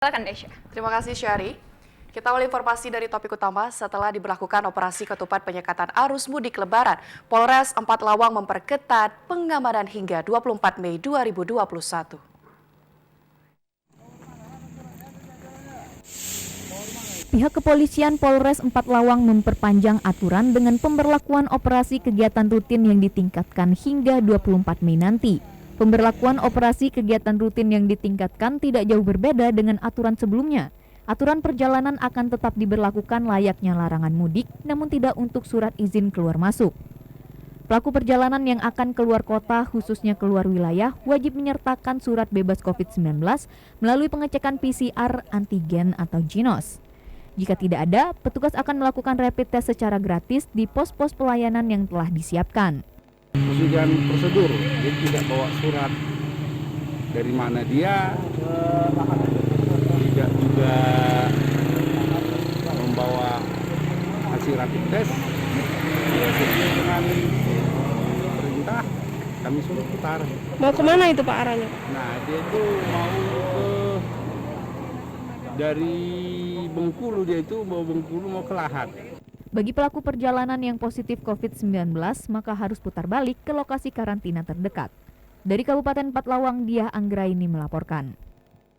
Silakan Desya. Terima kasih Syari. Kita awal informasi dari topik utama. Setelah diberlakukan operasi ketupat penyekatan arus mudik Lebaran, Polres Empat Lawang memperketat pengamanan hingga 24 Mei 2021. Pihak kepolisian Polres Empat Lawang memperpanjang aturan dengan pemberlakuan operasi kegiatan rutin yang ditingkatkan hingga 24 Mei nanti. Pemberlakuan operasi kegiatan rutin yang ditingkatkan tidak jauh berbeda dengan aturan sebelumnya. Aturan perjalanan akan tetap diberlakukan layaknya larangan mudik, namun tidak untuk surat izin keluar masuk. Pelaku perjalanan yang akan keluar kota, khususnya keluar wilayah, wajib menyertakan surat bebas COVID-19 melalui pengecekan PCR, antigen, atau GINOS. Jika tidak ada, petugas akan melakukan rapid test secara gratis di pos-pos pelayanan yang telah disiapkan. Prosedur, dia tidak bawa surat dari mana dia, tidak juga membawa hasil rapid test. Sesuai dengan perintah, kami suruh putar. Mau kemana itu Pak arahnya? Nah, dia itu mau dari Bengkulu, dia itu mau Bengkulu mau ke Lahat. Bagi pelaku perjalanan yang positif COVID-19, maka harus putar balik ke lokasi karantina terdekat. Dari Kabupaten Empat Lawang, Diah Anggraini melaporkan.